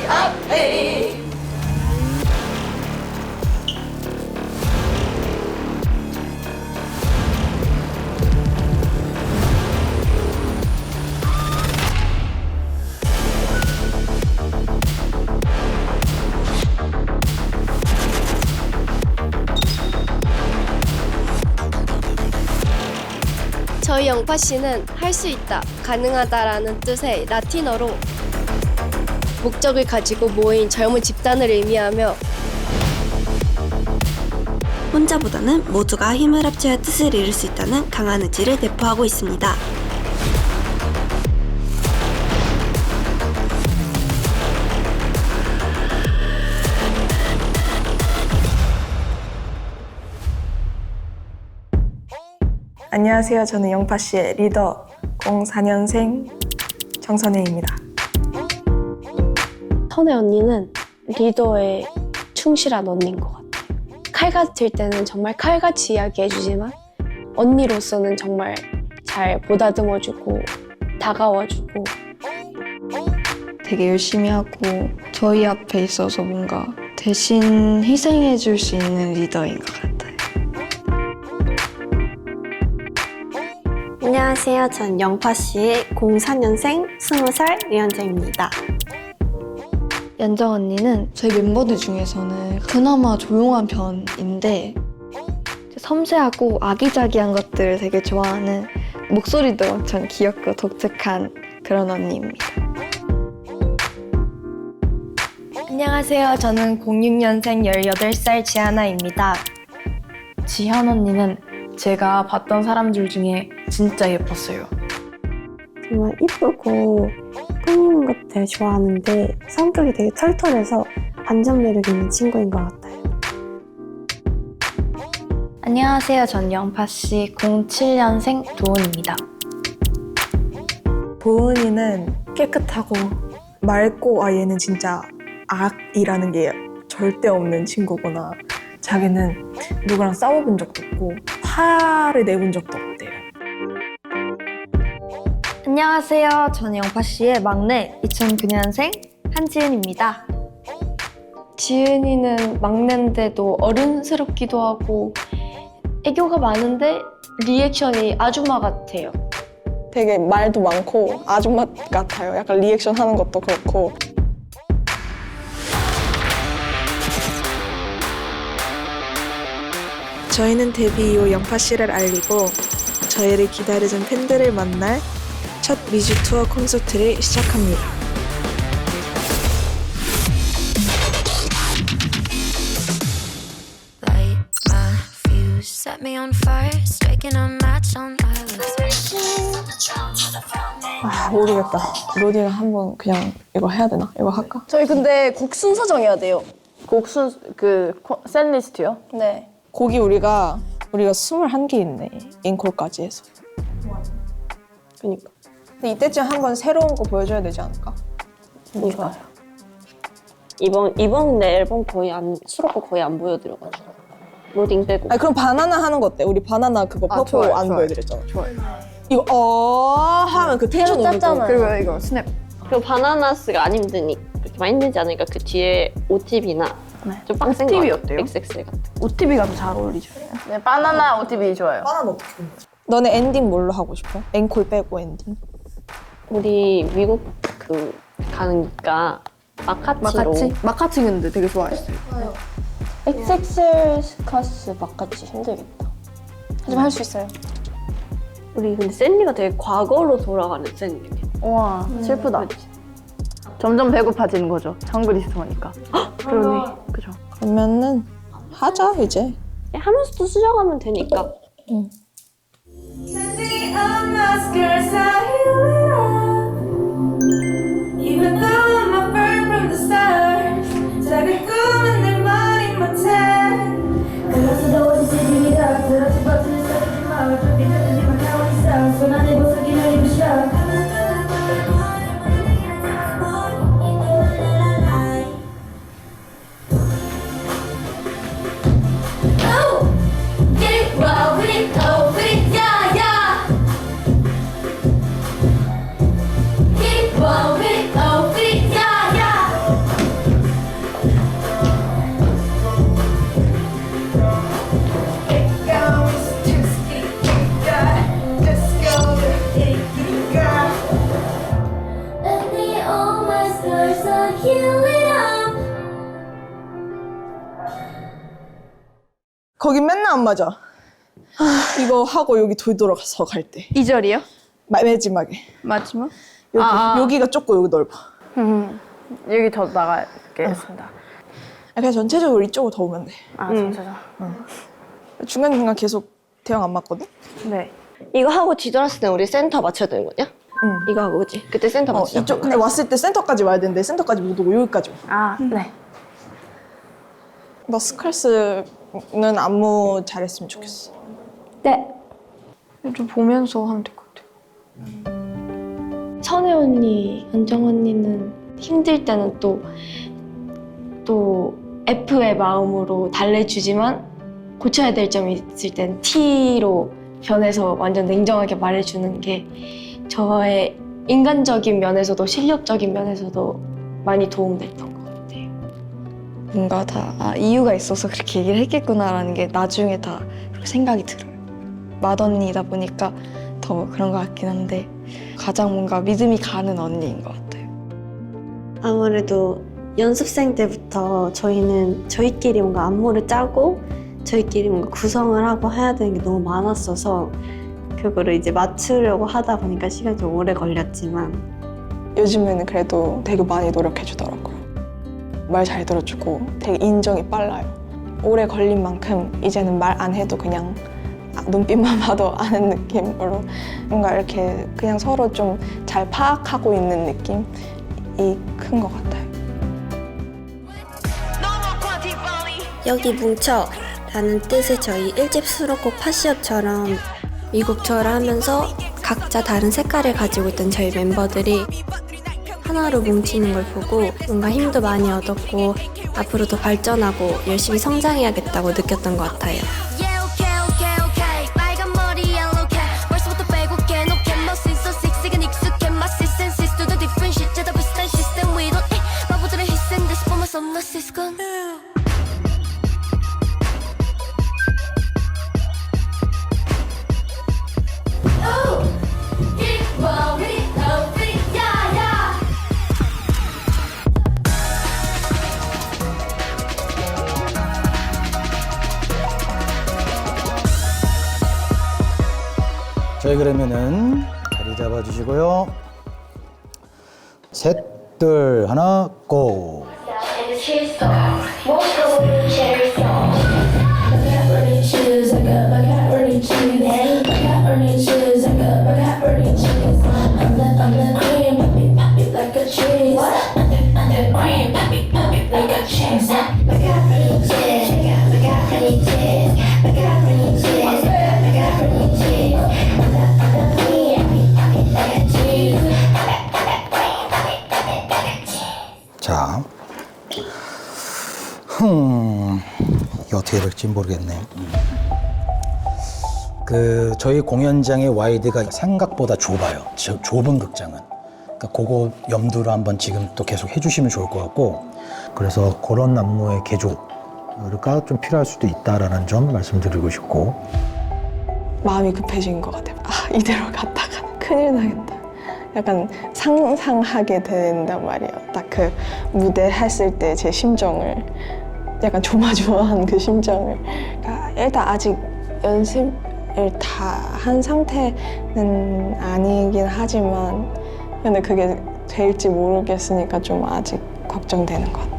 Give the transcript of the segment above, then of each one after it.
앞에 저희 영파 씨는 할 수 있다, 가능하다라는 뜻의 라틴어로 목적을 가지고 모인 젊은 집단을 의미하며 혼자보다는 모두가 힘을 합쳐야 뜻을 이룰 수 있다는 강한 의지를 내포하고 있습니다. 안녕하세요. 저는 영파씨의 리더 04년생 정선혜입니다. 선혜 언니는 리더에 충실한 언니인 것 같아요. 칼 같을 때는 정말 칼같이 이야기해주지만 언니로서는 정말 잘 보다듬어주고 다가와주고 되게 열심히 하고 저희 앞에 있어서 뭔가 대신 희생해줄 수 있는 리더인 것 같아요. 안녕하세요. 전 영파씨의 04년생 20살 류현정입니다. 연정 언니는 저희 멤버들 중에서는 그나마 조용한 편인데 섬세하고 아기자기한 것들을 되게 좋아하는, 목소리도 엄청 귀엽고 독특한 그런 언니입니다. 안녕하세요. 저는 06년생 18살 지하나입니다. 지현 언니는 제가 봤던 사람들 중에 진짜 예뻤어요. 정말 이쁘고 꾸미는 것 되게 좋아하는데 성격이 되게 털털해서 안전 매력 있는 친구인 것 같아요. 안녕하세요. 전 영파씨 07년생 도은입니다. 도은이는 깨끗하고 맑고 얘는 진짜 악이라는 게 절대 없는 친구구나. 자기는 누구랑 싸워본 적도 없고 화를 내본 적도 없대요. 안녕하세요. 저는 영파씨의 막내 2009년생 한지은입니다. 지은이는 막내인데도 어른스럽기도 하고 애교가 많은데 리액션이 아줌마 같아요. 되게 말도 많고 아줌마 같아요. 약간 리액션 하는 것도 그렇고. 저희는 데뷔 이후 영파씨를 알리고 저희를 기다려준 팬들을 만날 첫 뮤직 투어 콘서트를 시작합니다. Light my fuse, set me on fire, striking a match on my lips. 모르겠다. 로디가 한번 그냥 이거 해야 되나? 이거 할까? 저희 근데 곡 순서 정해야 돼요. 곡순 셀리스트요? 네. 곡이 우리가 21개 있네. 앵콜까지 해서. 그니까. 근데 이때쯤 한번 새로운 거 보여줘야 되지 않을까? 좋아요. 이번 내 앨범 수록곡 거의 안 보여드려가지고 로딩 빼고. 그럼 바나나 하는 거 어때? 우리 바나나 그거 퍼포 안 보여드렸잖아. 좋아요. 이거 하면 그 텐션 오르고. 그리고 이거 스냅. 그리고 바나나스가 안 힘드니 그렇게 많이 힘들지 않으니까 그 뒤에 OTB나 좀 빡센 거 OTB 같아. 어때요? XXL 같은. OTB가 더 잘 어울리죠. 네, 바나나 OTB 좋아요. 바나나 어떻게 해? 너네 엔딩 뭘로 하고 싶어? 앵콜 빼고 엔딩. 우리 미국 가니까 마카치로. 마카치 근데 되게 좋아했어요. XXL 스카스 마카치 힘들겠다. 하지만 할 수 있어요. 우리 근데 샌디가 되게 과거로 돌아가는 샌디. 우와, 슬프다. 점점 배고파지는 거죠. 정글리스트니까. 그러네. 그죠. 그러면은 하자 이제. 하면서 또 수정하면 되니까. Let me all my scars are healing up. 거긴 맨날 안 맞아. 이거 하고 여기 돌돌아서 갈 때. 2절이요? 마지막에. 마지막? 여기가 좁고 여기 넓어. 여기 더 나가겠습니다. 그냥 전체적으로 이쪽으로 더 오면 돼. 전체적. 중간중간 계속 대형 안 맞거든? 네. 이거 하고 뒤돌았을 때 우리 센터 맞춰야 되는 거냐? 응. 이거 하고 그지? 그때 센터 맞추자. 이쪽 근데 왔을 때 센터까지 와야 되는데 센터까지 못 오고 여기까지 와. 네. 나 스칼스는 안무 잘했으면 좋겠어. 네. 좀 보면서 하면 될 것 같아요. 천혜 언니, 은정 언니는 힘들 때는 또 F의 마음으로 달래주지만 고쳐야 될 점이 있을 땐 T로 변해서 완전 냉정하게 말해주는 게 저의 인간적인 면에서도 실력적인 면에서도 많이 도움됐던 것 같아요. 뭔가 다 이유가 있어서 그렇게 얘기를 했겠구나라는 게 나중에 다 그렇게 생각이 들어요. 맏언니이다 보니까 더 그런 것 같긴 한데 가장 뭔가 믿음이 가는 언니인 것 같아요. 아무래도 연습생 때부터 저희는 저희끼리 뭔가 안무를 짜고 저희끼리 뭔가 구성을 하고 해야 되는 게 너무 많았어서 그거를 이제 맞추려고 하다 보니까 시간이 좀 오래 걸렸지만 요즘에는 그래도 되게 많이 노력해 주더라고요. 말 잘 들어주고 되게 인정이 빨라요. 오래 걸린 만큼 이제는 말 안 해도 그냥 눈빛만 봐도 아는 느낌으로 뭔가 이렇게 그냥 서로 좀 잘 파악하고 있는 느낌이 큰 것 같아요. 여기 뭉쳐 라는 뜻의 저희 1집 수록곡 파시업처럼 미국처럼 하면서 각자 다른 색깔을 가지고 있던 저희 멤버들이 하나로 뭉치는 걸 보고 뭔가 힘도 많이 얻었고 앞으로 더 발전하고 열심히 성장해야겠다고 느꼈던 것 같아요. Yeah, okay. 빨간 머리 yellow cat. 벌써부터 빼곡해. No can no sense so sexy가 익숙해. My senses to the different shit. 다 비슷한 시스템 we don't eat. 바보들의 희생 대신 보면 some is gone. 저희 그러면은 자리 잡아주시고요. 셋, 둘, 하나, 고! 자, 이게 어떻게 될지 모르겠네. 저희 공연장의 와이드가 생각보다 좁아요. 좁은 극장은. 그러니까 그거 염두를 한번 지금 또 계속 해주시면 좋을 것 같고, 그래서 그런 안무의 개조가 좀 필요할 수도 있다라는 점 말씀드리고 싶고. 마음이 급해진 것 같아요. 이대로 갔다가 큰일 나겠다. 약간 상상하게 된단 말이에요. 딱 그 무대 했을 때 제 심정을 약간 조마조마한 그 심정을. 그러니까 일단 아직 연습을 다 한 상태는 아니긴 하지만 근데 그게 될지 모르겠으니까 좀 아직 걱정되는 것 같아요.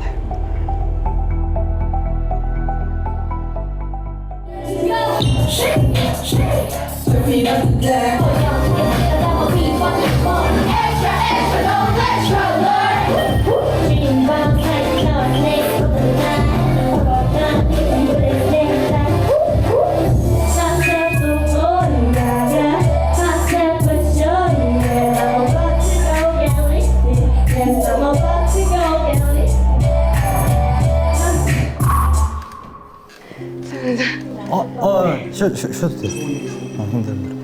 쉬어도 돼요. 힘들면.